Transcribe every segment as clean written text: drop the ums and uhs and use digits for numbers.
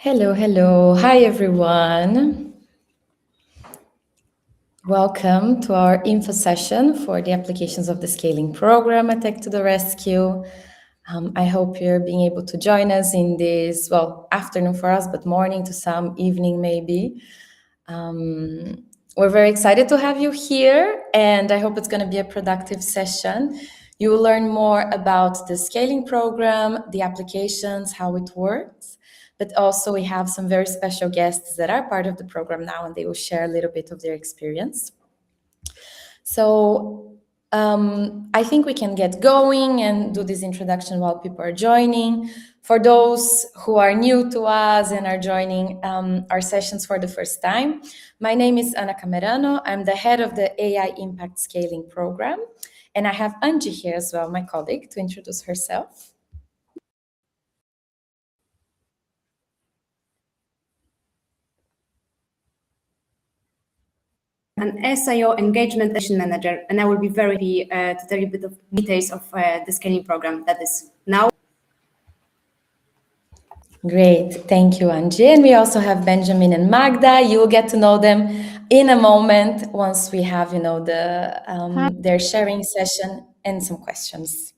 Hello, hello. Hi, everyone. Welcome to our info session for the applications of the scaling program at Tech to the Rescue. I hope you're being able to join us in this, afternoon for us, but morning to some, evening maybe. We're very excited to have you here, and I hope it's going to be a productive session. You will learn more about the scaling program, the applications, how it works. But also we have some very special guests that are part of the program now, and they will share a little bit of their experience. So I think we can get going and do this introduction while people are joining. For those who are new to us and are joining our sessions for the first time, my name is Ana Camerano. I'm the head of the AI Impact Scaling Program. And I have Angie here as well, my colleague, to introduce herself. An SIO engagement manager, and I will be very happy to tell you a bit of details of the scaling program that is now. Great, thank you, Angie. And we also have Benjamin and Magda. You will get to know them in a moment once we have, their sharing session and some questions.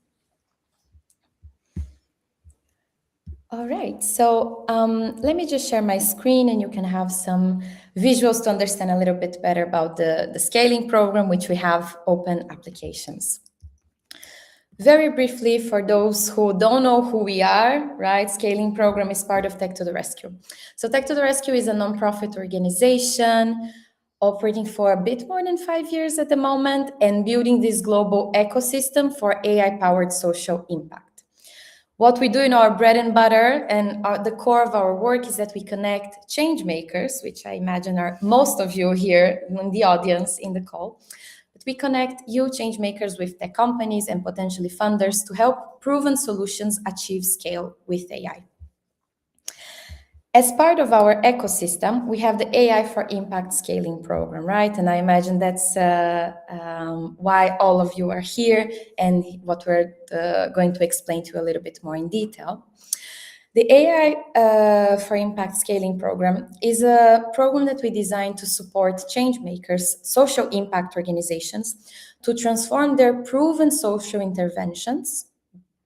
All right, so let me just share my screen and you can have some visuals to understand a little bit better about the scaling program, which we have open applications. Very briefly, for those who don't know who we are, right, Scaling Program is part of Tech to the Rescue. So Tech to the Rescue is a nonprofit organization operating for a bit more than 5 years at the moment and building this global ecosystem for AI-powered social impact. What we do in our bread and butter and the core of our work is that we connect change makers, which I imagine are most of you here in the audience in the call. But we connect you change makers with tech companies and potentially funders to help proven solutions achieve scale with AI. As part of our ecosystem, we have the AI for Impact Scaling Program, right? And I imagine that's why all of you are here and what we're going to explain to you a little bit more in detail. The AI for Impact Scaling Program is a program that we designed to support change makers, social impact organizations, to transform their proven social interventions,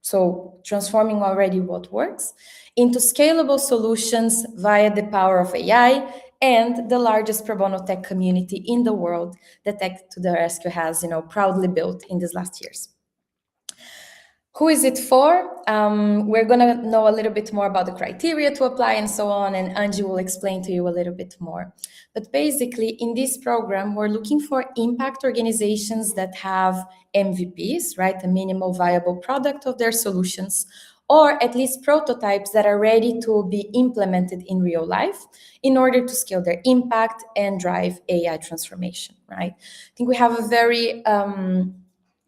so transforming already what works, into scalable solutions via the power of AI and the largest pro bono tech community in the world that Tech to the Rescue has, proudly built in these last years. Who is it for? We're going to know a little bit more about the criteria to apply and so on, and Angie will explain to you a little bit more. But basically, in this program, we're looking for impact organizations that have MVPs, right, a minimal viable product of their solutions, or at least prototypes that are ready to be implemented in real life in order to scale their impact and drive AI transformation, right? I think we have a very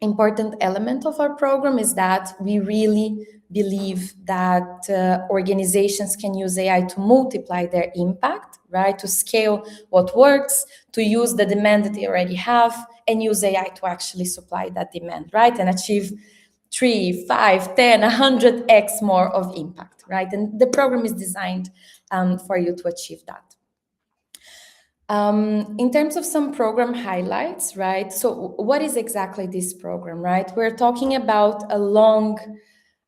important element of our program is that we really believe that organizations can use AI to multiply their impact, right? To scale what works, to use the demand that they already have, and use AI to actually supply that demand, right? And achieve 3, 5, 10, 100x more of impact, right? And the program is designed for you to achieve that. In terms of some program highlights, right? So what is exactly this program, right? We're talking about a long,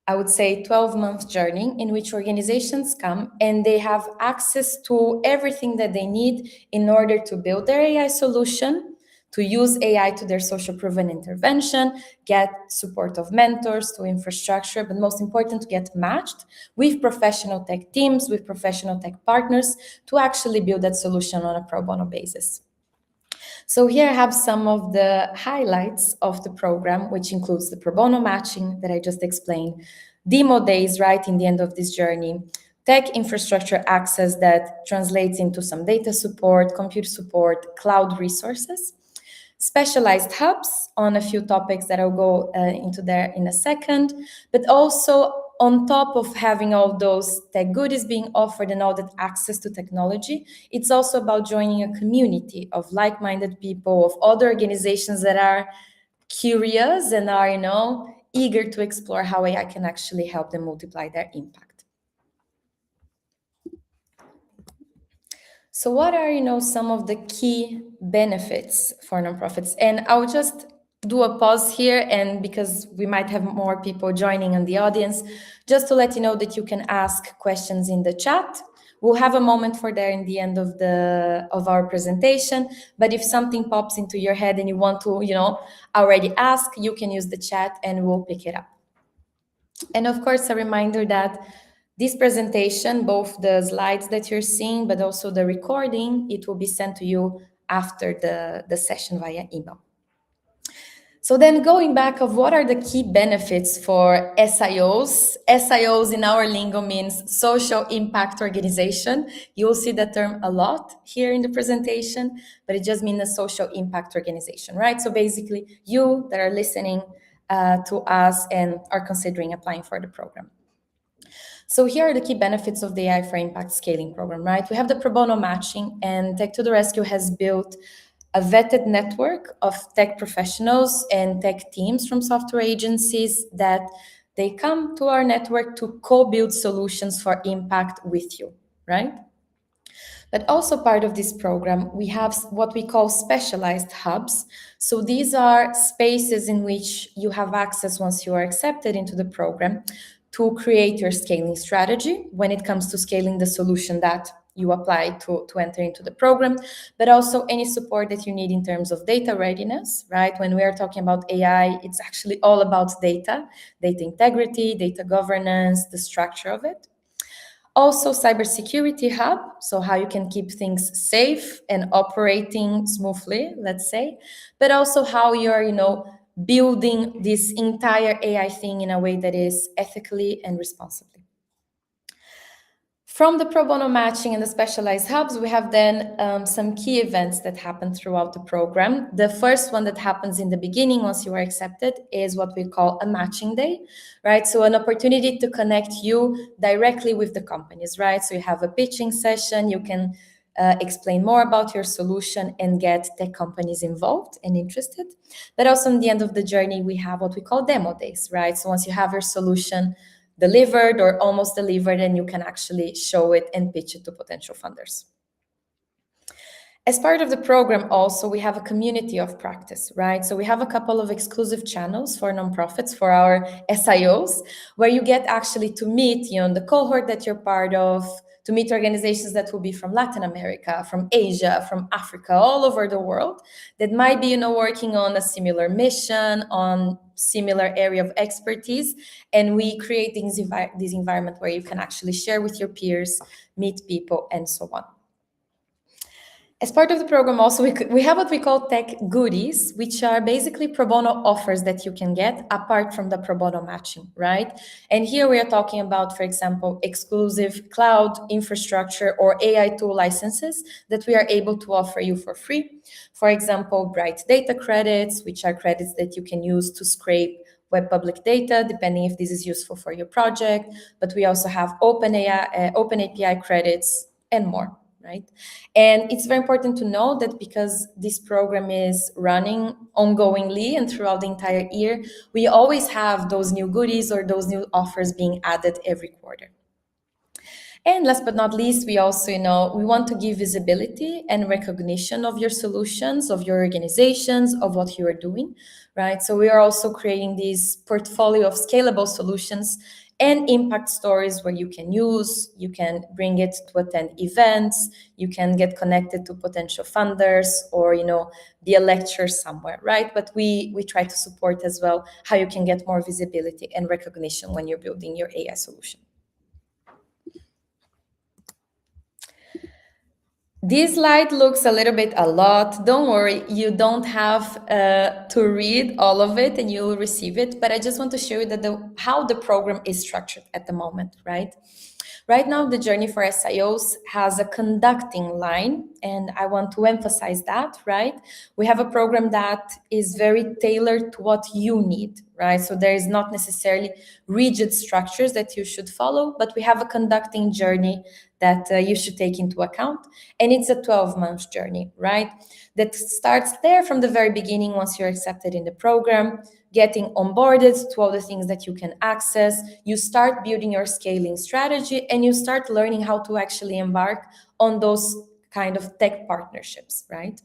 I would say 12-month journey in which organizations come and they have access to everything that they need in order to build their AI solution, to use AI to their social proven intervention, get support of mentors to infrastructure, but most important, to get matched with professional tech teams, with professional tech partners to actually build that solution on a pro bono basis. So here I have some of the highlights of the program, which includes the pro bono matching that I just explained, demo days right in the end of this journey, tech infrastructure access that translates into some data support, compute support, cloud resources, specialized hubs on a few topics that I'll go into there in a second, but also on top of having all those tech goodies being offered and all that access to technology, it's also about joining a community of like-minded people, of other organizations that are curious and are, eager to explore how AI can actually help them multiply their impact. So what are, some of the key benefits for nonprofits? And I'll just do a pause here, and because we might have more people joining in the audience, just to let you know that you can ask questions in the chat. We'll have a moment for that in the end of our presentation. But if something pops into your head and you want to, already ask, you can use the chat and we'll pick it up. And of course, a reminder that this presentation, both the slides that you're seeing, but also the recording, it will be sent to you after the session via email. So then going back of what are the key benefits for SIOs? SIOs in our lingo means social impact organization. You'll see that term a lot here in the presentation, but it just means a social impact organization, right? So basically you that are listening to us and are considering applying for the program. So here are the key benefits of the AI for Impact Scaling program, right? We have the pro bono matching, and Tech to the Rescue has built a vetted network of tech professionals and tech teams from software agencies that they come to our network to co-build solutions for impact with you, right? But also part of this program, we have what we call specialized hubs. So these are spaces in which you have access once you are accepted into the program to create your scaling strategy when it comes to scaling the solution that you apply to enter into the program, but also any support that you need in terms of data readiness, right? When we are talking about AI, it's actually all about data integrity, data governance, the structure of it. Also, cybersecurity hub, so how you can keep things safe and operating smoothly, let's say, but also how you're, building this entire AI thing in a way that is ethically and responsibly. From the pro bono matching and the specialized hubs, we have then some key events that happen throughout the program. The first one that happens in the beginning, once you are accepted, is what we call a matching day, right? So an opportunity to connect you directly with the companies, right? So you have a pitching session, you can explain more about your solution and get tech companies involved and interested. But also in the end of the journey, we have what we call demo days, right? So once you have your solution delivered or almost delivered, and you can actually show it and pitch it to potential funders. As part of the program also, we have a community of practice, right? So we have a couple of exclusive channels for nonprofits, for our SIOs, where you get actually to meet, the cohort that you're part of, to meet organizations that will be from Latin America, from Asia, from Africa, all over the world, that might be, working on a similar mission, on similar area of expertise. And we create this environment where you can actually share with your peers, meet people, and so on. As part of the program also, we have what we call tech goodies, which are basically pro bono offers that you can get apart from the pro bono matching, right? And here we are talking about, for example, exclusive cloud infrastructure or AI tool licenses that we are able to offer you for free. For example, Bright Data credits, which are credits that you can use to scrape web public data, depending if this is useful for your project. But we also have open API credits and more. Right? And it's very important to know that because this program is running ongoingly and throughout the entire year, we always have those new goodies or those new offers being added every quarter. And last but not least, we also, we want to give visibility and recognition of your solutions, of your organizations, of what you are doing, right? So we are also creating this portfolio of scalable solutions and impact stories where you can use, you can bring it to attend events, you can get connected to potential funders or, be a lecturer somewhere, right? But we try to support as well how you can get more visibility and recognition when you're building your AI solution. This slide looks a little bit a lot. Don't worry, you don't have to read all of it and you'll receive it. But I just want to show you that how the program is structured at the moment, right? Right now, the journey for SIOs has a conducting line, and I want to emphasize that, right? We have a program that is very tailored to what you need, right? So there is not necessarily rigid structures that you should follow, but we have a conducting journey that you should take into account. And it's a 12-month journey, right? That starts there from the very beginning once you're accepted in the program, getting onboarded to all the things that you can access. You start building your scaling strategy and you start learning how to actually embark on those kind of tech partnerships, right?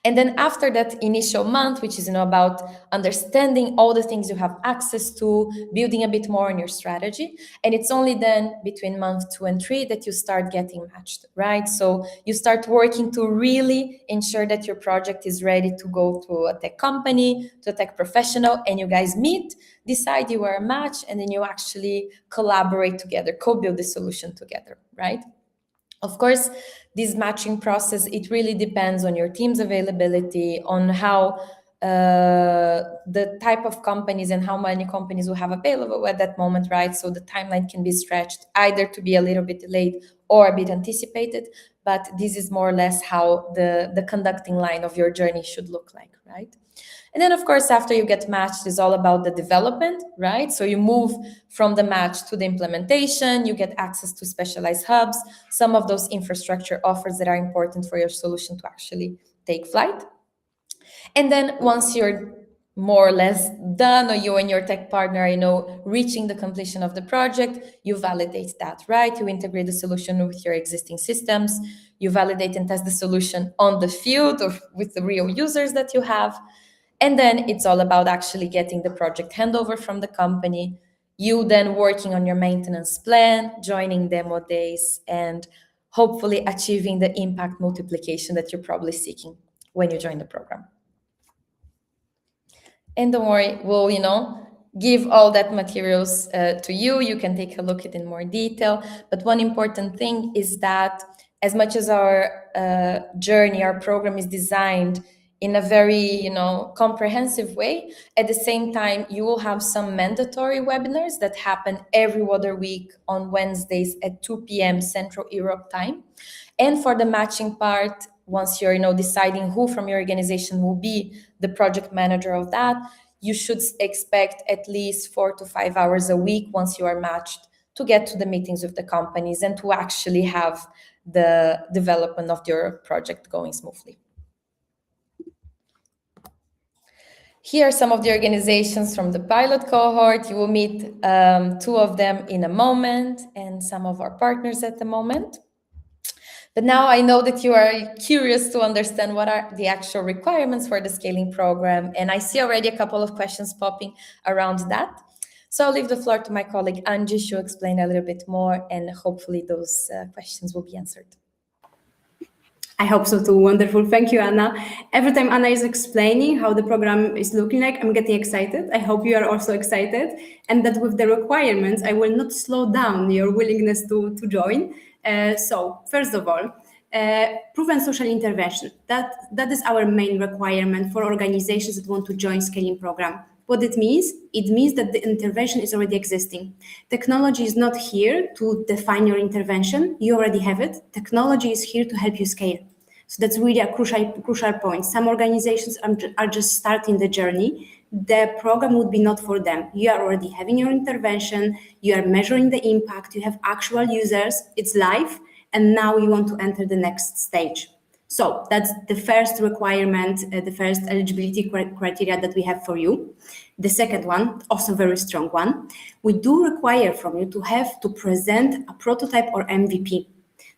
And then after that initial month, which is about understanding all the things you have access to, building a bit more on your strategy, and it's only then between month 2 and 3 that you start getting matched, right? So you start working to really ensure that your project is ready to go to a tech company, to a tech professional, and you guys meet, decide you are a match, and then you actually collaborate together, co-build the solution together, right? Of course, this matching process, it really depends on your team's availability, on how the type of companies and how many companies will have available at that moment, right? So the timeline can be stretched either to be a little bit delayed or a bit anticipated, but this is more or less how the conducting line of your journey should look like, right? And then, of course, after you get matched, it's all about the development, right? So you move from the match to the implementation, you get access to specialized hubs, some of those infrastructure offers that are important for your solution to actually take flight. And then once you're more or less done, or you and your tech partner are, reaching the completion of the project, you validate that, right? You integrate the solution with your existing systems, you validate and test the solution on the field or with the real users that you have. And then it's all about actually getting the project handover from the company, you then working on your maintenance plan, joining demo days, and hopefully achieving the impact multiplication that you're probably seeking when you join the program. And don't worry, we'll, give all that materials to you. You can take a look at it in more detail. But one important thing is that as much as our journey, our program is designed in a very, comprehensive way, at the same time, you will have some mandatory webinars that happen every other week on Wednesdays at 2 p.m. Central Europe time. And for the matching part, once you're, deciding who from your organization will be the project manager of that, you should expect at least 4 to 5 hours a week once you are matched to get to the meetings with the companies and to actually have the development of your project going smoothly. Here are some of the organizations from the pilot cohort. You will meet 2 of them in a moment and some of our partners at the moment. But now I know that you are curious to understand what are the actual requirements for the scaling program. And I see already a couple of questions popping around that. So I'll leave the floor to my colleague Angie. She'll explain a little bit more, and hopefully those questions will be answered. I hope so too. Wonderful. Thank you, Anna. Every time Anna is explaining how the program is looking like, I'm getting excited. I hope you are also excited. And that with the requirements, I will not slow down your willingness to join. So first of all, proven social intervention. That is our main requirement for organizations that want to join scaling program. What it means? It means that the intervention is already existing. Technology is not here to define your intervention. You already have it. Technology is here to help you scale. So that's really a crucial point. Some organizations are just starting the journey. The program would be not for them. You are already having your intervention. You are measuring the impact. You have actual users. It's live. And now you want to enter the next stage. So that's the first requirement, the first eligibility criteria that we have for you. The second one, also very strong one, we do require from you to have to present a prototype or MVP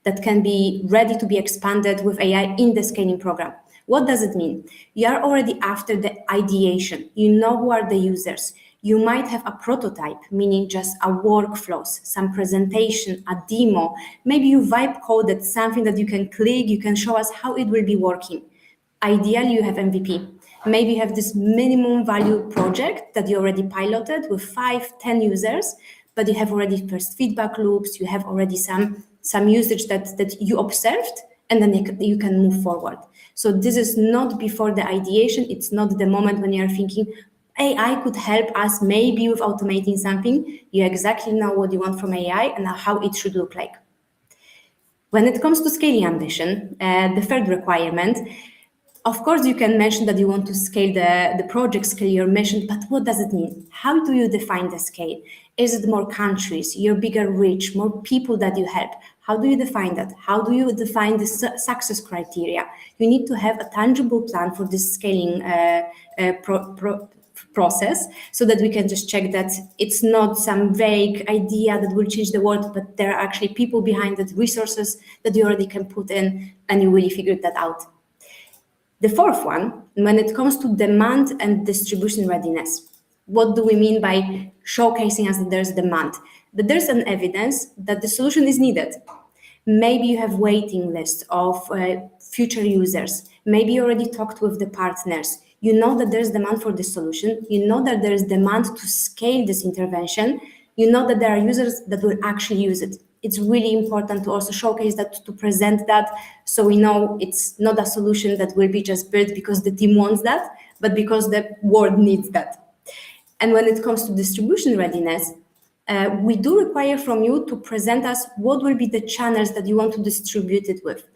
that can be ready to be expanded with AI in the scaling program. What does it mean? You are already after the ideation. You know who are the users. You might have a prototype, meaning just a workflows, some presentation, a demo. Maybe you vibe coded something that you can click, you can show us how it will be working. Ideally, you have MVP. Maybe you have this minimum value project that you already piloted with 5-10 users, but you have already first feedback loops, you have already some usage that you observed, and then you can move forward. So this is not before the ideation. It's not the moment when you're thinking, AI could help us maybe with automating something. You exactly know what you want from AI and how it should look like. When it comes to scaling ambition, the third requirement, of course, you can mention that you want to scale the project, scale your mission, but what does it mean? How do you define the scale? Is it more countries, your bigger reach, more people that you help? How do you define that? How do you define the success criteria? You need to have a tangible plan for this scaling process, so that we can just check that it's not some vague idea that will change the world, but there are actually people behind it, resources that you already can put in, and you really figured that out. The fourth one, when it comes to demand and distribution readiness, what do we mean by showcasing us that there's demand? That there's an evidence that the solution is needed. Maybe you have waiting lists of future users. Maybe you already talked with the partners. You know that there's demand for this solution. You know that there's demand to scale this intervention. You know that there are users that will actually use it. It's really important to also showcase that, to present that, so we know it's not a solution that will be just built because the team wants that, but because the world needs that. And when it comes to distribution readiness, we do require from you to present us what will be the channels that you want to distribute it with.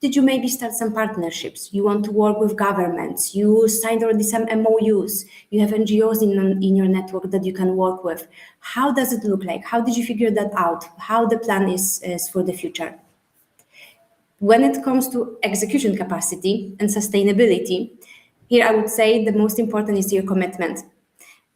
Did you maybe start some partnerships? You want to work with governments? You signed already some MOUs? You have NGOs in your network that you can work with? How does it look like? How did you figure that out? How the plan is for the future? When it comes to execution capacity and sustainability, here I would say the most important is your commitment.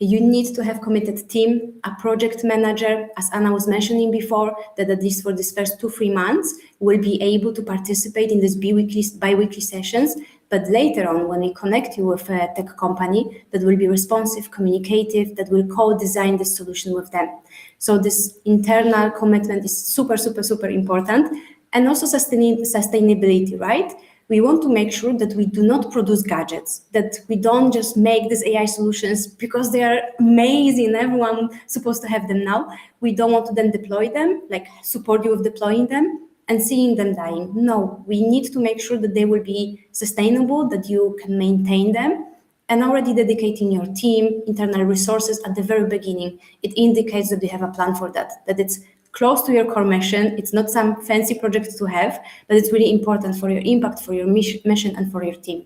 You need to have committed team, a project manager, as Anna was mentioning before, that at least for these first 2-3 months will be able to participate in these bi-weekly sessions. But later on, when we connect you with a tech company that will be responsive, communicative, that will co-design the solution with them. So this internal commitment is super, super, super important. And also sustainability, right? We want to make sure that we do not produce gadgets, that we don't just make these AI solutions because they are amazing, everyone's supposed to have them now. We don't want to then deploy them, like support you with deploying them and seeing them dying. No, we need to make sure that they will be sustainable, that you can maintain them, and already dedicating your team, internal resources at the very beginning. It indicates that you have a plan for that it's close to your core mission. It's not some fancy project to have, but it's really important for your impact, for your mission, and for your team.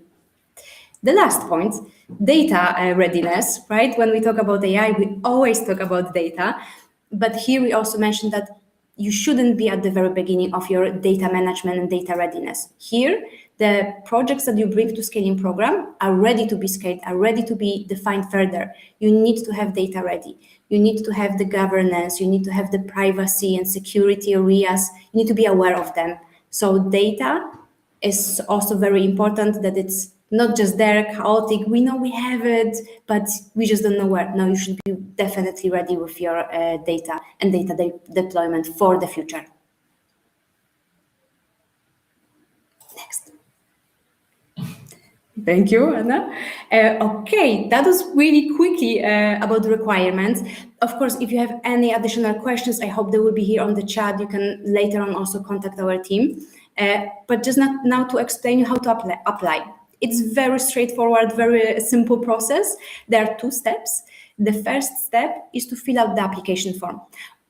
The last point, data readiness, right? When we talk about AI, we always talk about data, but here we also mentioned that you shouldn't be at the very beginning of your data management and data readiness. Here, the projects that you bring to scaling program are ready to be scaled, are ready to be defined further. You need to have data ready. You need to have the governance, you need to have the privacy and security areas, you need to be aware of them. So data is also very important, that it's not just there, chaotic, we know we have it, but we just don't know where. No, you should be definitely ready with your data and data deployment for the future. Next. Thank you, Anna. Okay, that was really quickly about the requirements. Of course, if you have any additional questions, I hope they will be here on the chat. You can later on also contact our team. But just now to explain you how to apply. It's very straightforward, very simple process. There are 2 steps. The first step is to fill out the application form.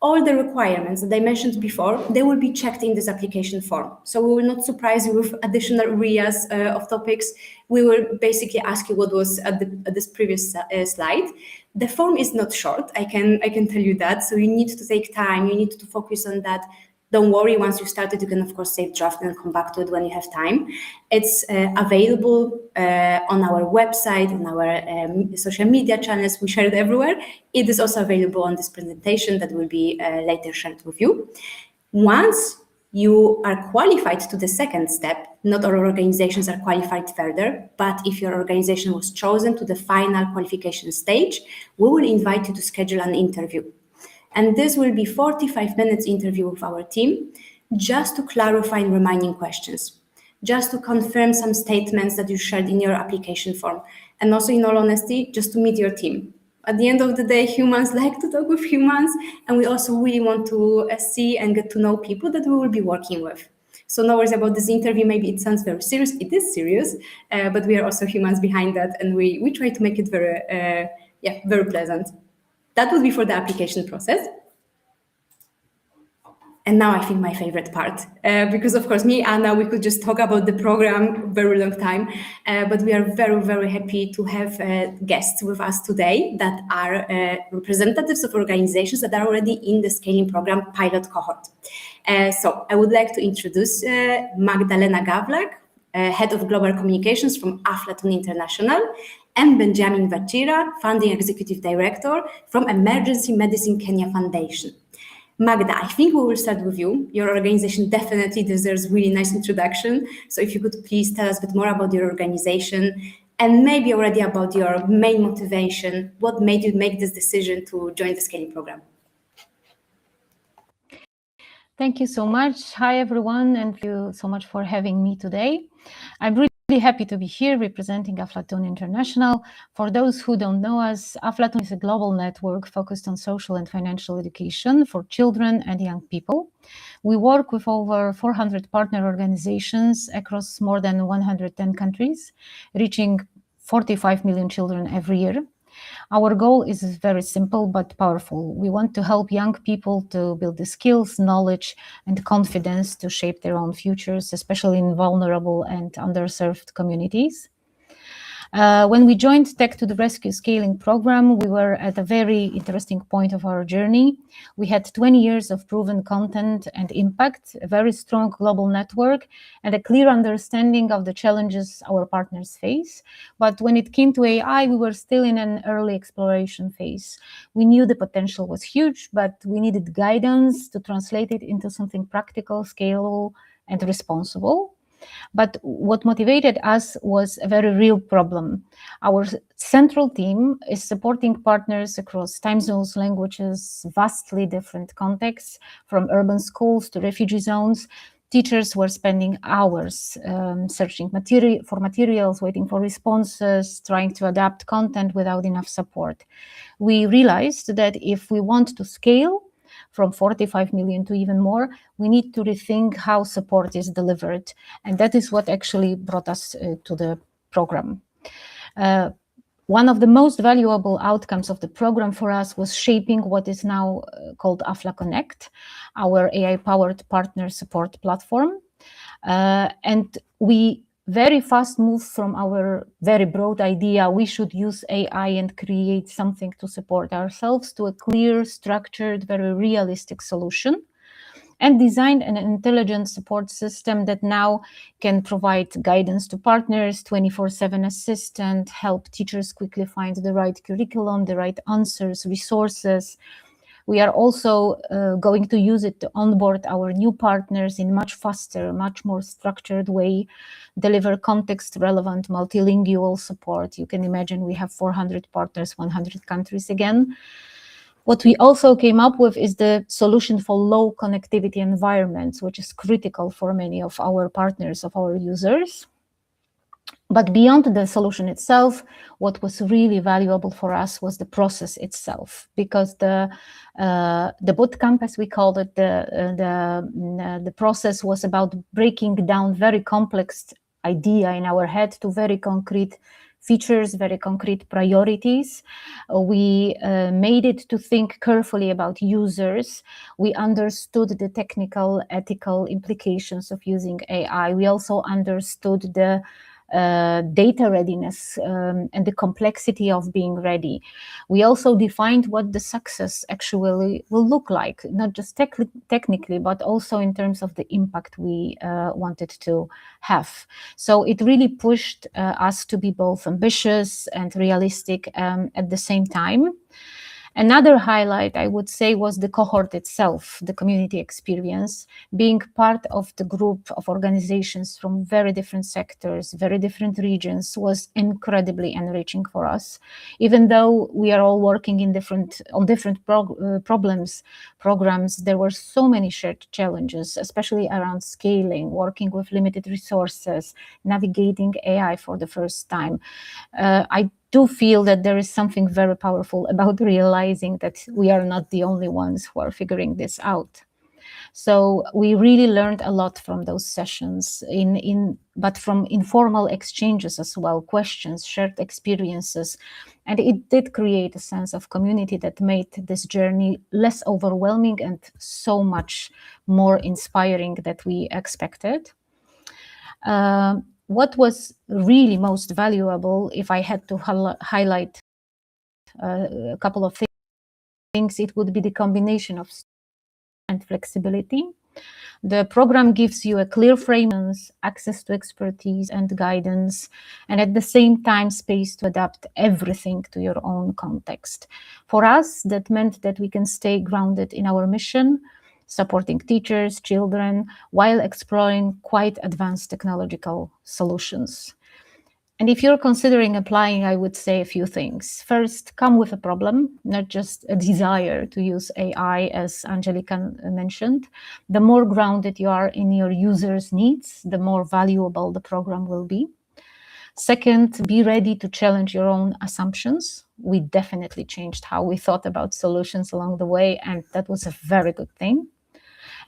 All the requirements that I mentioned before, they will be checked in this application form. So we will not surprise you with additional areas of topics. We will basically ask you what was at this previous slide. The form is not short, I can tell you that. So you need to take time, you need to focus on that. Don't worry, once you started, you can of course save draft and come back to it when you have time. It's available on our website, on our social media channels. We share it everywhere. It is also available on this presentation that will be later shared with you. Once you are qualified to the second step, not all organizations are qualified further, but if your organization was chosen to the final qualification stage, we will invite you to schedule an interview. And this will be 45 minutes interview with our team, just to clarify and reminding questions, just to confirm some statements that you shared in your application form. And also, in all honesty, just to meet your team. At the end of the day, humans like to talk with humans, and we also really want to see and get to know people that we will be working with. So no worries about this interview. Maybe it sounds very serious. It is serious, but we are also humans behind that, and we try to make it very pleasant. That would be for the application process. And now I think my favorite part, because of course, me, Anna, we could just talk about the program very long time, but we are very, very happy to have guests with us today that are representatives of organizations that are already in the scaling program pilot cohort. So I would like to introduce Magdalena Gawlak, Head of Global Communications from Aflatun International, and Benjamin Vachira, Founding Executive Director from Emergency Medicine Kenya Foundation. Magda, I think we will start with you. Your organization definitely deserves really nice introduction. So if you could please tell us a bit more about your organization and maybe already about your main motivation. What made you make this decision to join the scaling program? Thank you so much. Hi, everyone, and thank you so much for having me today. I'm really happy to be here representing Aflatun International. For those who don't know us, Aflatun is a global network focused on social and financial education for children and young people. We work with over 400 partner organizations across more than 110 countries, reaching 45 million children every year. Our goal is very simple but powerful. We want to help young people to build the skills, knowledge, and confidence to shape their own futures, especially in vulnerable and underserved communities. When we joined Tech to the Rescue Scaling program, we were at a very interesting point of our journey. We had 20 years of proven content and impact, a very strong global network, and a clear understanding of the challenges our partners face. But when it came to AI, we were still in an early exploration phase. We knew the potential was huge, but we needed guidance to translate it into something practical, scalable, and responsible. But what motivated us was a very real problem. Our central team is supporting partners across time zones, languages, vastly different contexts, from urban schools to refugee zones. Teachers were spending hours searching for materials, waiting for responses, trying to adapt content without enough support. We realized that if we want to scale from 45 million to even more, we need to rethink how support is delivered. And that is what actually brought us to the program. One of the most valuable outcomes of the program for us was shaping what is now called Afla Connect, our AI-powered partner support platform. And we very fast moved from our very broad idea, we should use AI and create something to support ourselves, to a clear, structured, very realistic solution, and designed an intelligent support system that now can provide guidance to partners, 24/7 assistant, help teachers quickly find the right curriculum, the right answers, resources. We are also going to use it to onboard our new partners in much faster, much more structured way, deliver context-relevant multilingual support. You can imagine we have 400 partners, 100 countries again. What we also came up with is the solution for low connectivity environments, which is critical for many of our partners, of our users. But beyond the solution itself, what was really valuable for us was the process itself, because the bootcamp, as we called it, the process was about breaking down very complex idea in our head to very concrete features, very concrete priorities. We made it to think carefully about users. We understood the technical, ethical implications of using AI. We also understood the data readiness and the complexity of being ready. We also defined what the success actually will look like, not just technically, but also in terms of the impact we wanted to have. So it really pushed us to be both ambitious and realistic at the same time. Another highlight, I would say, was the cohort itself, the community experience. Being part of the group of organizations from very different sectors, very different regions, was incredibly enriching for us. Even though we are all working on different programs, there were so many shared challenges, especially around scaling, working with limited resources, navigating AI for the first time. I do feel that there is something very powerful about realizing that we are not the only ones who are figuring this out. So we really learned a lot from those sessions, but from informal exchanges as well, questions, shared experiences. And it did create a sense of community that made this journey less overwhelming and so much more inspiring than we expected. What was really most valuable, if I had to highlight a couple of things, it would be the combination of and flexibility. The program gives you a clear framework, access to expertise and guidance, and at the same time space to adapt everything to your own context. For us, that meant that we can stay grounded in our mission, supporting teachers, children, while exploring quite advanced technological solutions. And if you're considering applying, I would say a few things. First, come with a problem, not just a desire to use AI, as Angelica mentioned. The more grounded you are in your users' needs, the more valuable the program will be. Second, be ready to challenge your own assumptions. We definitely changed how we thought about solutions along the way, and that was a very good thing.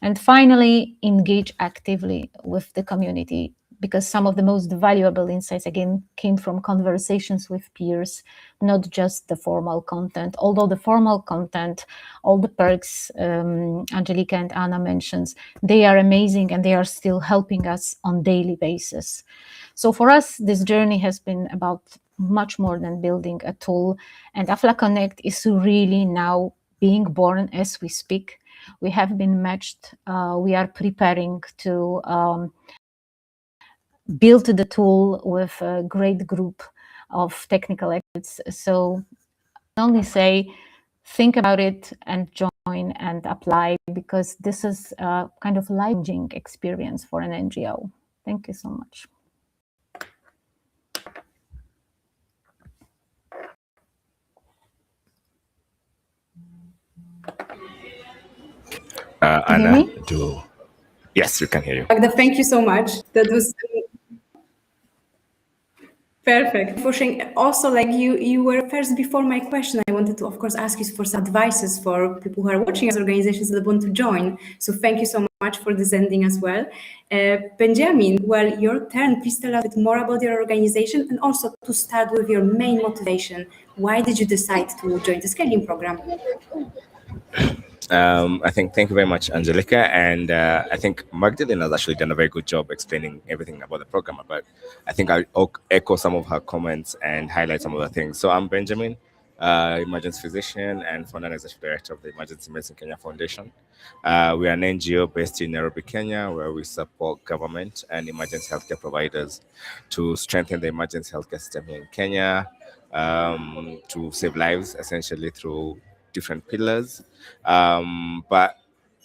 And finally, engage actively with the community, because some of the most valuable insights, again, came from conversations with peers, not just the formal content. Although the formal content, all the perks Angelica and Anna mentions, they are amazing and they are still helping us on daily basis. So for us, this journey has been about much more than building a tool, and Afla Connect is really now being born as we speak. We have been matched. We are preparing to build the tool with a great group of technical experts. So I only say, think about it and join and apply, because this is a kind of life-changing experience for an NGO. Thank you so much. Anna, yes, we can hear you. Magda, thank you so much. That was perfect. For sharing. Also, like you were first before my question. I wanted to, of course, ask you for some advices for people who are watching us, organizations that want to join. So thank you so much for this ending as well. Benjamin, well, your turn. Please tell us a bit more about your organization, and also to start with your main motivation. Why did you decide to join the scaling program? I think thank you very much, Angelica, and I think Magdalene has actually done a very good job explaining everything about the program. But I think I'll echo some of her comments and highlight some of the things. So I'm Benjamin, emergency physician and founder and executive director of the Emergency Medicine Kenya Foundation. We are an NGO based in Nairobi, Kenya, where we support government and emergency healthcare providers to strengthen the emergency healthcare system here in Kenya, to save lives essentially through different pillars. But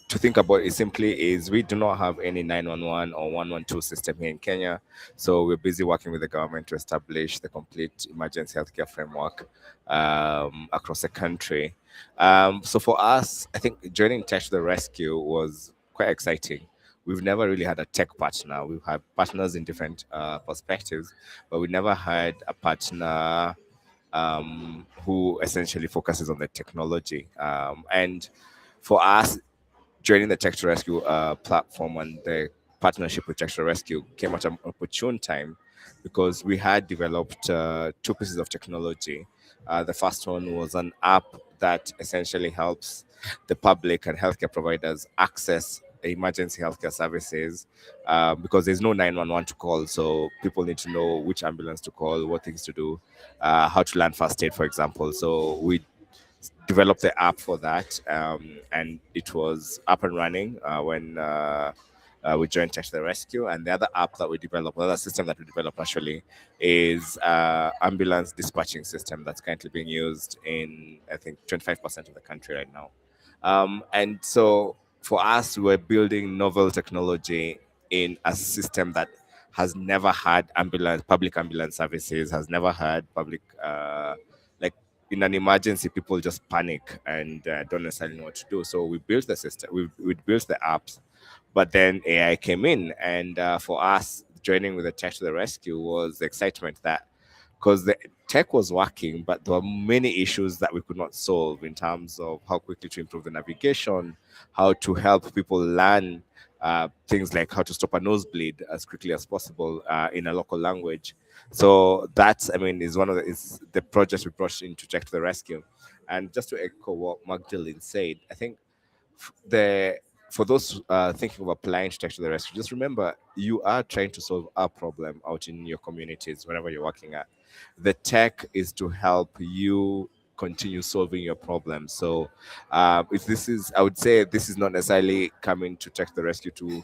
to think about it simply is we do not have any 911 or 112 system here in Kenya. So we're busy working with the government to establish the complete emergency healthcare framework across the country. So for us, I think joining Tech to the Rescue was quite exciting. We've never really had a tech partner. We've had partners in different perspectives, but we never had a partner who essentially focuses on the technology. And for us, joining the Tech to Rescue platform and the partnership with Tech to Rescue came at an opportune time, because we had developed two pieces of technology. The first one was an app that essentially helps the public and healthcare providers access emergency healthcare services, because there's no 911 to call. So people need to know which ambulance to call, what things to do, how to land first aid, for example. So we developed the app for that, and it was up and running when we joined Tech to the Rescue. And the other app that we developed, the other system that we developed actually, is ambulance dispatching system that's currently being used in, I think, 25% of the country right now. And so for us, we're building novel technology in a system that has never had public ambulance services, has never had public, like in an emergency, people just panic and don't necessarily know what to do. So we built the system, we built the apps, but then AI came in, and for us, joining with the Tech to the Rescue was the excitement that, because the tech was working, but there were many issues that we could not solve in terms of how quickly to improve the navigation, how to help people learn things like how to stop a nosebleed as quickly as possible in a local language. So that's, I mean, is the projects we brought into Tech to the Rescue. And just to echo what Magdalene said, I think the for those thinking of applying to Tech to the Rescue, just remember you are trying to solve a problem out in your communities, wherever you're working at. The tech is to help you continue solving your problem. So if this is, I would say this is not necessarily coming to Tech the Rescue to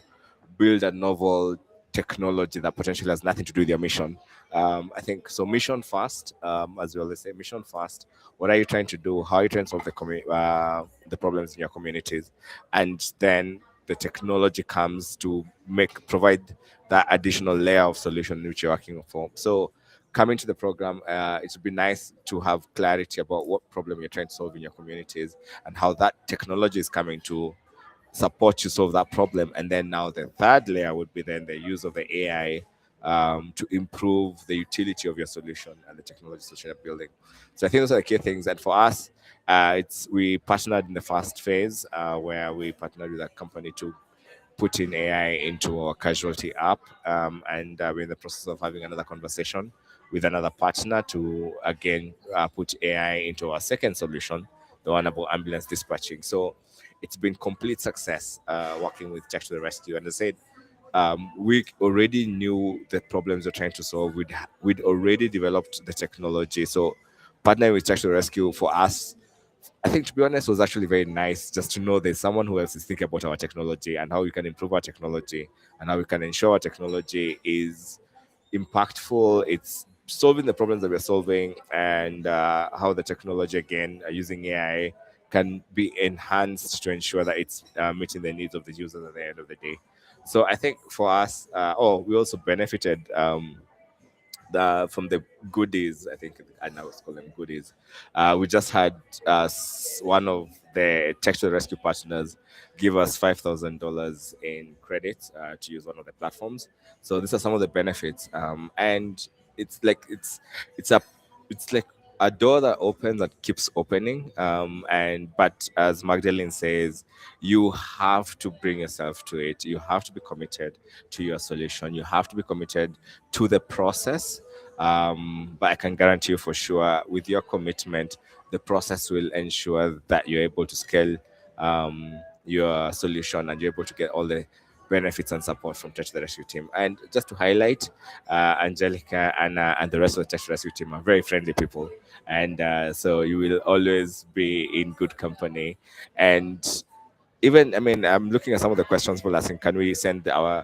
build a novel technology that potentially has nothing to do with your mission. I think so. Mission first, as we always say, mission first. What are you trying to do? How are you trying to solve the problems in your communities? And then the technology comes to provide that additional layer of solution which you're working for. So coming to the program, it would be nice to have clarity about what problem you're trying to solve in your communities and how that technology is coming to support you solve that problem. And then now the third layer would be then the use of the AI to improve the utility of your solution and the technology solution you're building. So I think those are the key things. And for us, we partnered in the first phase where we partnered with a company to put in AI into our casualty app, and we're in the process of having another conversation with another partner to again put AI into our second solution, the one about ambulance dispatching. So it's been complete success working with Tech to the Rescue. And I said, we already knew the problems we're trying to solve. We'd already developed the technology. So partnering with Tech to the Rescue for us, I think, to be honest, was actually very nice just to know there's someone who else is thinking about our technology and how we can improve our technology and how we can ensure our technology is impactful. It's solving the problems that we're solving, and how the technology, again, using AI, can be enhanced to ensure that it's meeting the needs of the users at the end of the day. So I think for us, we also benefited from the goodies. I think I now call them goodies. We just had one of the Tech to the Rescue partners give us $5,000 in credit to use one of the platforms. So these are some of the benefits, and it's like it's like a door that opens that keeps opening. But as Magdalene says, you have to bring yourself to it. You have to be committed to your solution. You have to be committed to the process. But I can guarantee you for sure, with your commitment, the process will ensure that you're able to scale your solution and you're able to get all the benefits and support from Touch the Rescue team. And just to highlight, Angelica, Anna, and the rest of the Touch the Rescue team are very friendly people. And so you will always be in good company. And even, I mean, I'm looking at some of the questions people asking. Can we send your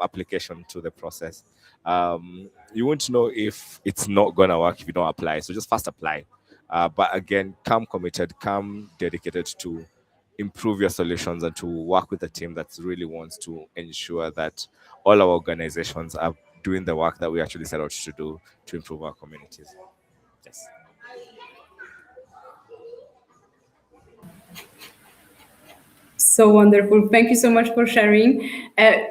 application to the process? You won't know if it's not gonna work if you don't apply. So just first apply. But again, come committed, come dedicated to improve your solutions and to work with a team that really wants to ensure that all our organizations are doing the work that we actually set out to do to improve our communities. Yes. So wonderful. Thank you so much for sharing. I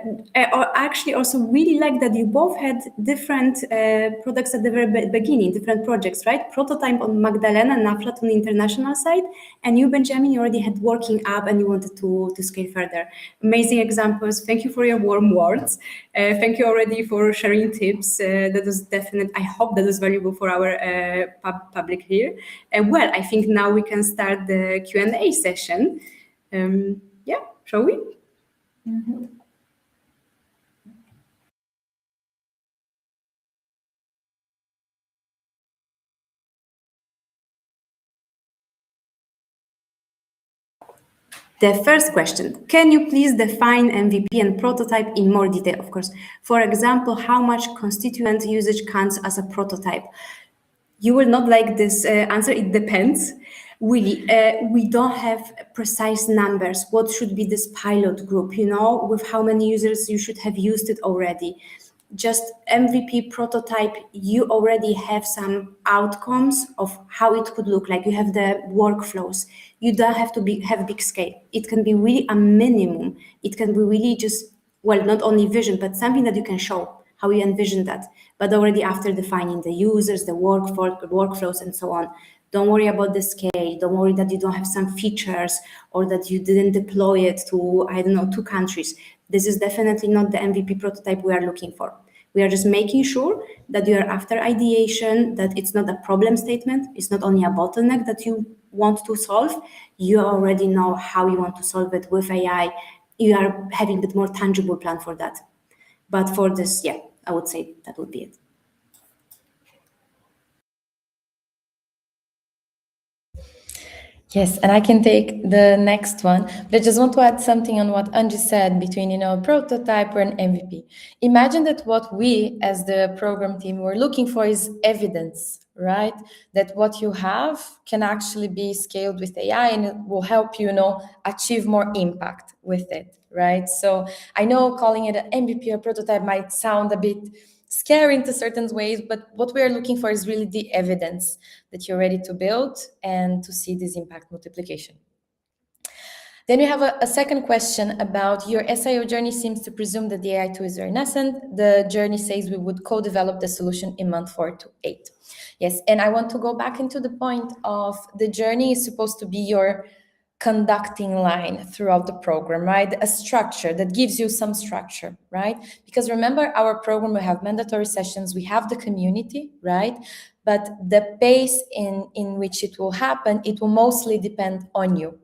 actually also really like that you both had different products at the very beginning, different projects, right? Prototype on Magdalena and Aflatun International side, and you, Benjamin, you already had working app and you wanted to scale further. Amazing examples. Thank you for your warm words. Thank you already for sharing tips. That was definite. I hope that was valuable for our public here. Well, I think now we can start the Q&A session. Yeah, shall we? Mm-hmm. The first question, can you please define MVP and prototype in more detail? Of course, for example, how much constituent usage counts as a prototype? You will not like this answer. It depends. Really, we don't have precise numbers. What should be this pilot group, with how many users you should have used it already. Just MVP prototype, you already have some outcomes of how it could look like. You have the workflows. You don't have to have big scale. It can be really a minimum. It can be really just, well, not only vision, but something that you can show how you envision that, but already after defining the users, the workflows, and so on. Don't worry about the scale. Don't worry that you don't have some features or that you didn't deploy it to, 2 countries. This is definitely not the MVP prototype we are looking for. We are just making sure that you are after ideation, that it's not a problem statement. It's not only a bottleneck that you want to solve. You already know how you want to solve it with AI. You are having a bit more tangible plan for that. But for this, I would say that would be it. Yes, and I can take the next one, but I just want to add something on what Angie said between, prototype or an MVP. Imagine that what we as the program team were looking for is evidence, right? That what you have can actually be scaled with AI and it will help you, achieve more impact with it, right? So I know calling it an MVP or prototype might sound a bit scary into certain ways, but what we are looking for is really the evidence that you're ready to build and to see this impact multiplication. Then we have a second question about your SIO journey seems to presume that the AI tool is very nascent. The journey says we would co-develop the solution in month 4 to 8. Yes, and I want to go back into the point of the journey is supposed to be your conducting line throughout the program, right? A structure that gives you some structure, right? Because remember, our program, we have mandatory sessions, we have the community, right? But the pace in which it will happen, it will mostly depend on you,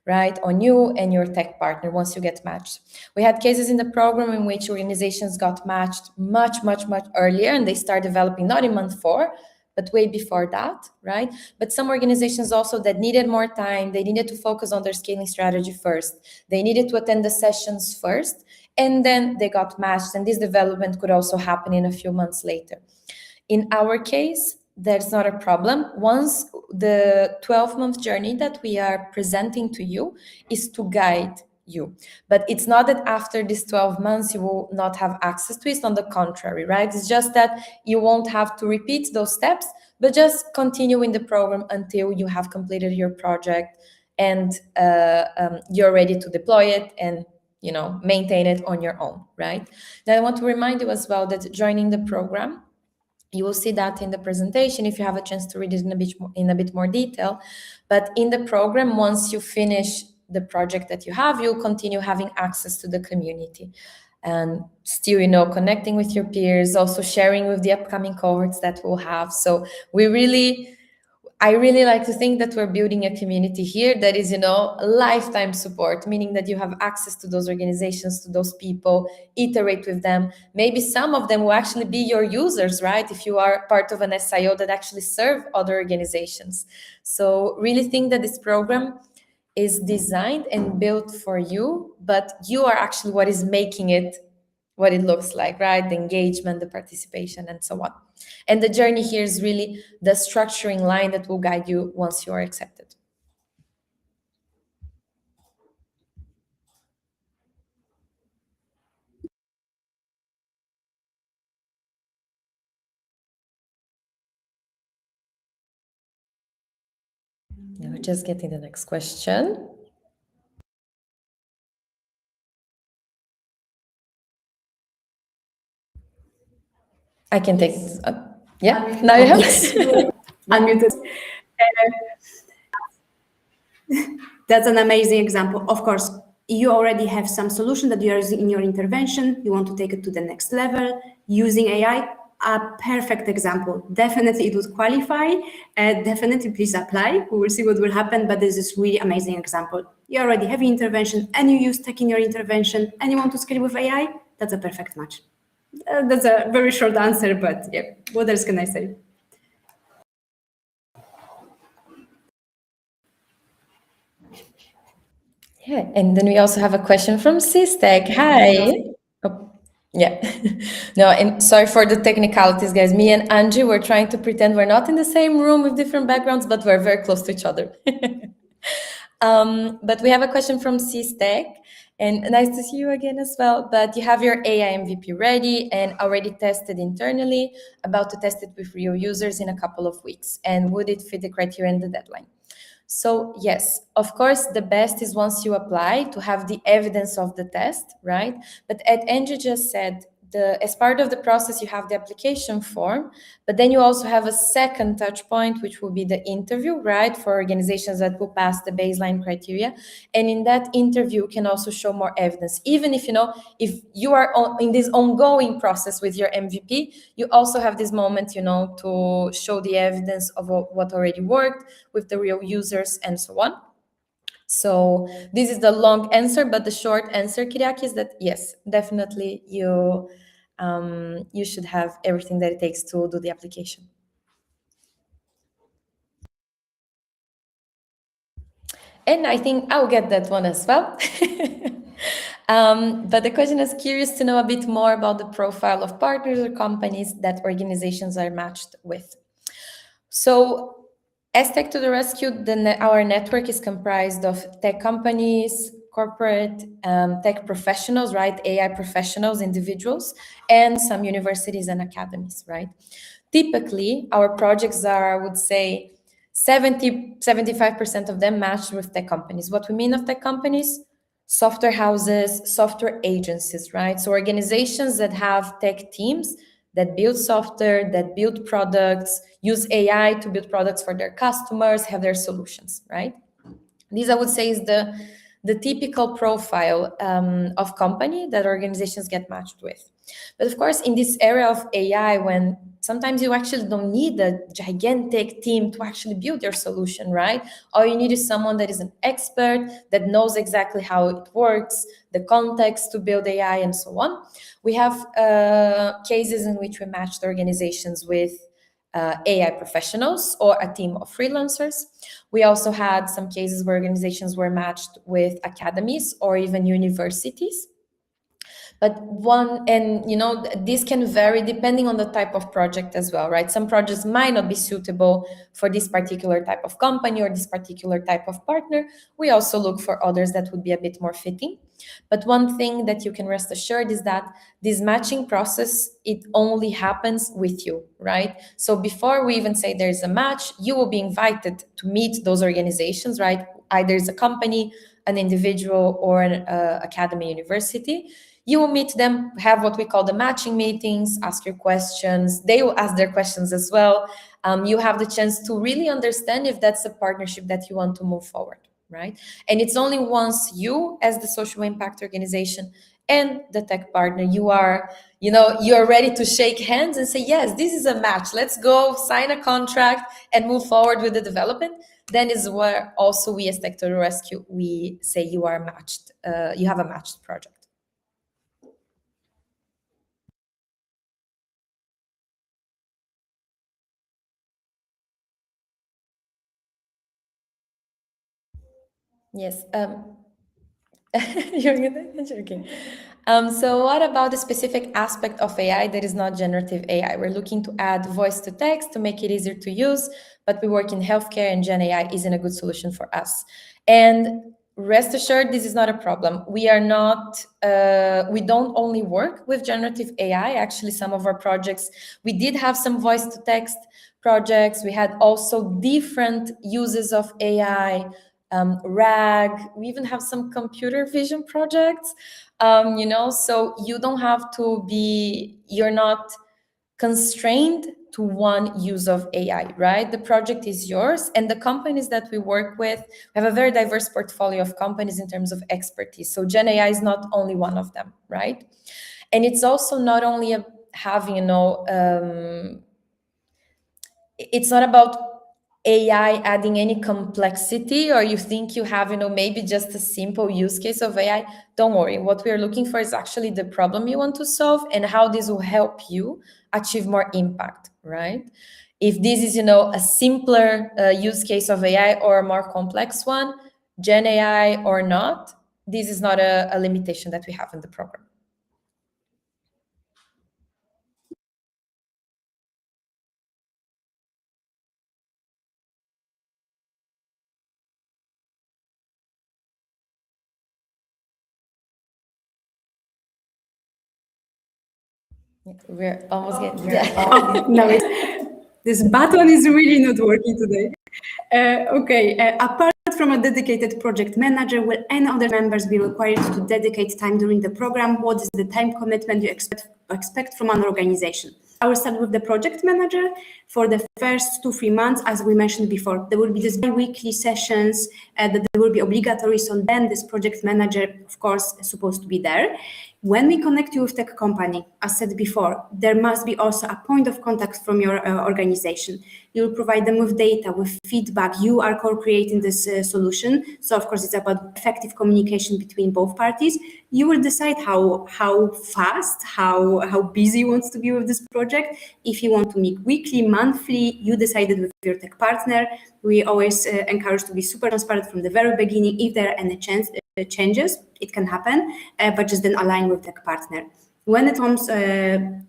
right? On you and your tech partner once you get matched. We had cases in the program in which organizations got matched much, much, much earlier and they start developing not in month 4, but way before that, right? But some organizations also that needed more time, they needed to focus on their scaling strategy first. They needed to attend the sessions first, and then they got matched. And this development could also happen in a few months later. In our case, that's not a problem. Once the 12-month journey that we are presenting to you is to guide you. But it's not that after these 12 months you will not have access to it. On the contrary, right? It's just that you won't have to repeat those steps, but just continue in the program until you have completed your project and you're ready to deploy it and maintain it on your own, right? Then I want to remind you as well that joining the program, you will see that in the presentation if you have a chance to read it in a bit more detail. But in the program, once you finish the project that you have, you'll continue having access to the community and still, connecting with your peers, also sharing with the upcoming cohorts that we'll have. So I really like to think that we're building a community here that is, lifetime support, meaning that you have access to those organizations, to those people, iterate with them. Maybe some of them will actually be your users, right? If you are part of an SIO that actually serve other organizations. So really think that this program is designed and built for you, but you are actually what is making it what it looks like, right? The engagement, the participation, and so on. And the journey here is really the structuring line that will guide you once you are accepted. Now we're just getting the next question. I can take this. Yeah, now you have Unmuted. That's an amazing example. Of course, you already have some solution that you are using in your intervention. You want to take it to the next level using AI. A perfect example. Definitely it would qualify. Definitely please apply. We will see what will happen, but this is really amazing example. You already have intervention and you use tech in your intervention and you want to scale with AI. That's a perfect match. That's a very short answer, but yeah, what else can I say? Yeah, and then we also have a question from Sistek. Hi. Oh, yeah. No, and sorry for the technicalities, guys. Me and Angie were trying to pretend we're not in the same room with different backgrounds, but we're very close to each other. But we have a question from Sistek, and nice to see you again as well. But you have your AI MVP ready and already tested internally, about to test it with real users in a couple of weeks. And would it fit the criteria and the deadline? So yes, of course, the best is once you apply to have the evidence of the test, right? But as Andrew just said, as part of the process, you have the application form, but then you also have a second touch point, which will be the interview, right? For organizations that will pass the baseline criteria. And in that interview, you can also show more evidence. Even if, if you are in this ongoing process with your MVP, you also have this moment, to show the evidence of what already worked with the real users and so on. So this is the long answer, but the short answer, Kyriaki, is that yes, definitely you should have everything that it takes to do the application. And I think I'll get that one as well. But the question is curious to know a bit more about the profile of partners or companies that organizations are matched with. So as Tech to the Rescue, our network is comprised of tech companies, corporate tech professionals, right? AI professionals, individuals, and some universities and academies, right? Typically, our projects are, I would say, 75% of them matched with tech companies. What we mean of tech companies? Software houses, software agencies, right? So organizations that have tech teams that build software, that build products, use AI to build products for their customers, have their solutions, right? This, I would say, is the typical profile of company that organizations get matched with. But of course, in this area of AI, when sometimes you actually don't need a gigantic team to actually build your solution, right? All you need is someone that is an expert, that knows exactly how it works, the context to build AI, and so on. We have cases in which we matched organizations with AI professionals or a team of freelancers. We also had some cases where organizations were matched with academies or even universities. But this can vary depending on the type of project as well, right? Some projects might not be suitable for this particular type of company or this particular type of partner. We also look for others that would be a bit more fitting. But one thing that you can rest assured is that this matching process, it only happens with you, right? So before we even say there's a match, you will be invited to meet those organizations, right? Either it's a company, an individual, or an academy, university. You will meet them, have what we call the matching meetings, ask your questions. They will ask their questions as well. You have the chance to really understand if that's a partnership that you want to move forward, right? And it's only once you, as the social impact organization and the tech partner, you're ready to shake hands and say, yes, this is a match. Let's go sign a contract and move forward with the development. Then is where also we as Tech to the Rescue, we say you are matched. You have a matched project. Yes. You're joking. So what about the specific aspect of AI that is not generative AI? We're looking to add voice to text to make it easier to use, but we work in healthcare and Gen AI isn't a good solution for us. And rest assured, this is not a problem. We don't only work with generative AI. Actually, some of our projects, we did have some voice to text projects. We had also different uses of AI, RAG. We even have some computer vision projects, so you don't have to you're not constrained to one use of AI, right? The project is yours, and the companies that we work with, we have a very diverse portfolio of companies in terms of expertise. So Gen AI is not only one of them, right? And it's also not only having, it's not about AI adding any complexity, or you think you have, maybe just a simple use case of AI. Don't worry. What we are looking for is actually the problem you want to solve and how this will help you achieve more impact, right? If this is, a simpler use case of AI or a more complex one, Gen AI or not, this is not a limitation that we have in the program. We're almost getting there. No, this button is really not working today. Apart from a dedicated project manager, will any other members be required to dedicate time during the program? What is the time commitment you expect from an organization? I will start with the project manager. For the first 2-3 months, as we mentioned before, there will be these bi-weekly sessions that will be obligatory. So then this project manager, of course, is supposed to be there. When we connect you with tech company, as said before, there must be also a point of contact from your organization. You'll provide them with data, with feedback. You are co-creating this solution. So of course, it's about effective communication between both parties. You will decide how fast, how busy you want to be with this project. If you want to meet weekly, monthly, you decided with your tech partner. We always encourage to be super transparent from the very beginning. If there are any changes, it can happen, but just then align with tech partner. When it comes to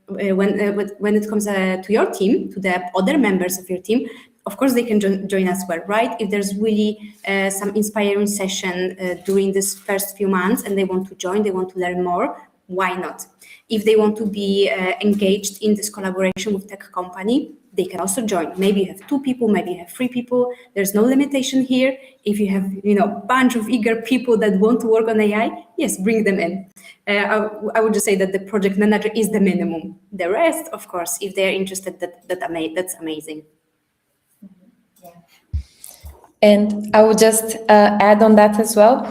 your team, to the other members of your team, of course they can join as well, right? If there's really some inspiring session during this first few months and they want to join, they want to learn more, why not? If they want to be engaged in this collaboration with tech company, they can also join. Maybe you have 2 people, maybe you have 3 people. There's no limitation here. If you have, bunch of eager people that want to work on AI, yes, bring them in. I would just say that the project manager is the minimum. The rest, of course, if they're interested, that's amazing. And I would just add on that as well.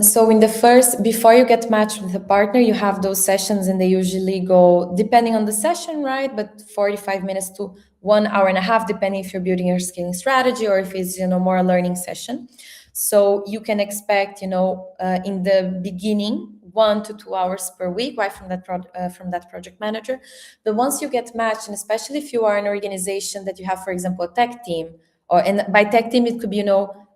So in the first, before you get matched with a partner, you have those sessions and they usually go, depending on the session, right? But 45 minutes to 1 hour and a half, depending if you're building your scaling strategy or if it's, more a learning session. So you can expect, in the beginning, 1 to 2 hours per week, right, from that project manager. But once you get matched, and especially if you are an organization that you have, for example, a tech team, and by tech team, it could be,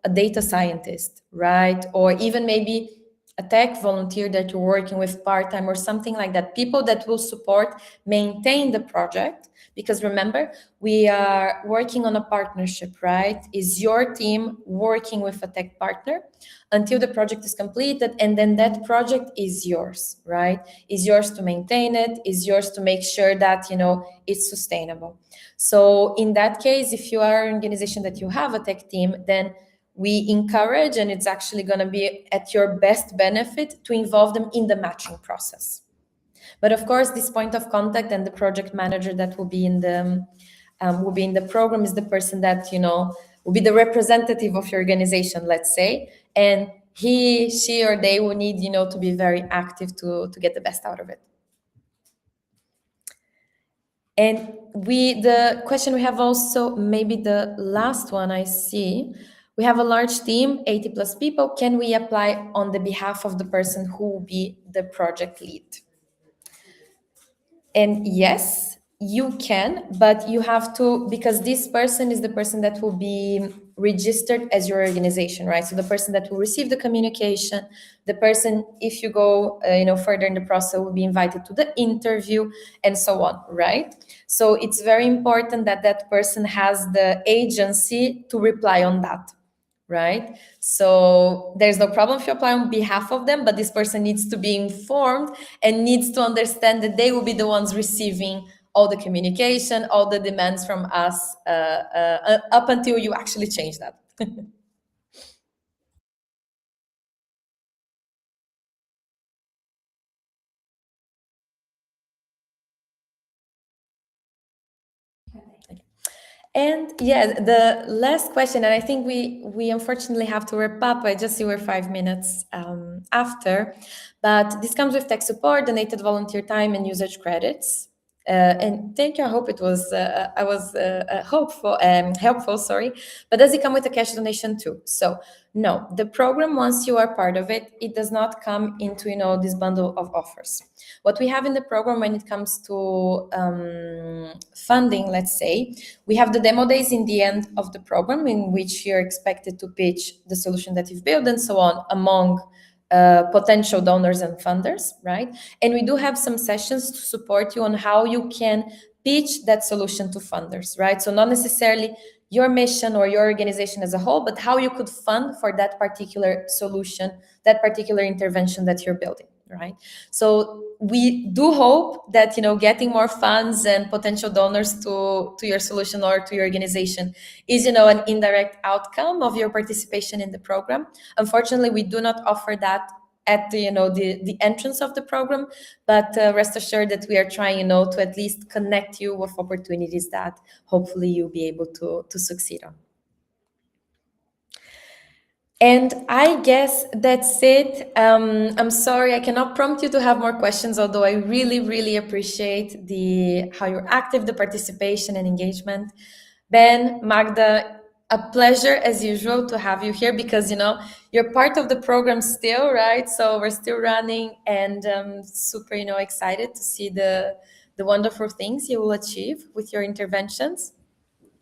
a data scientist, right? Or even maybe a tech volunteer that you're working with part-time or something like that, people that will support, maintain the project. Because remember, we are working on a partnership, right? Is your team working with a tech partner until the project is completed, and then that project is yours, right? Is yours to maintain it, is yours to make sure that, it's sustainable. So in that case, if you are an organization that you have a tech team, then we encourage, and it's actually going to be at your best benefit to involve them in the matching process. But of course, this point of contact and the project manager that will be in the program is the person that, will be the representative of your organization, let's say, and he, she, or they will need, to be very active to get the best out of it. And the question we have also, maybe the last one I see, we have a large team, 80 plus people. Can we apply on the behalf of the person who will be the project lead? And yes, you can, but you have to, because this person is the person that will be registered as your organization, right? So the person that will receive the communication, the person, if you go, further in the process, will be invited to the interview and so on, right? So it's very important that that person has the agency to reply on that, right? So there's no problem if you apply on behalf of them, but this person needs to be informed and needs to understand that they will be the ones receiving all the communication, all the demands from us up until you actually change that. And yeah, the last question, and I think we unfortunately have to wrap up. I just see we're 5 minutes after, but this comes with tech support, donated volunteer time, and usage credits. And thank you. I hope it was helpful. Sorry, but does it come with a cash donation too? So no, the program, once you are part of it, it does not come into this bundle of offers. What we have in the program when it comes to funding, let's say, we have the demo days in the end of the program in which you're expected to pitch the solution that you've built and so on among potential donors and funders, right? And we do have some sessions to support you on how you can pitch that solution to funders, right? So not necessarily your mission or your organization as a whole, but how you could fund for that particular solution, that particular intervention that you're building, right? So we do hope that, getting more funds and potential donors to your solution or to your organization is, an indirect outcome of your participation in the program. Unfortunately, we do not offer that at the entrance of the program, but rest assured that we are trying, to at least connect you with opportunities that hopefully you'll be able to succeed on. And I guess that's it. I'm sorry, I cannot prompt you to have more questions, although I really, really appreciate how you're active, the participation and engagement. Ben, Magda, a pleasure as usual to have you here because, you're part of the program still, right? So we're still running and super, excited to see the wonderful things you will achieve with your interventions.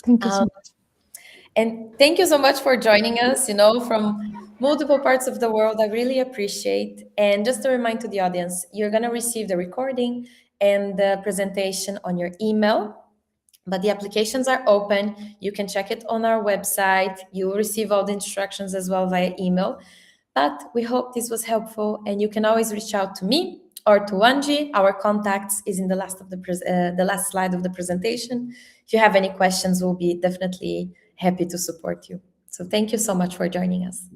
Thank you so much. And thank you so much for joining us, from multiple parts of the world. I really appreciate. And just to remind to the audience, you're going to receive the recording and the presentation on your email, but the applications are open. You can check it on our website. You will receive all the instructions as well via email. But we hope this was helpful, and you can always reach out to me or to Angie. Our contacts is in the last slide of the presentation. If you have any questions, we'll be definitely happy to support you. So thank you so much for joining us.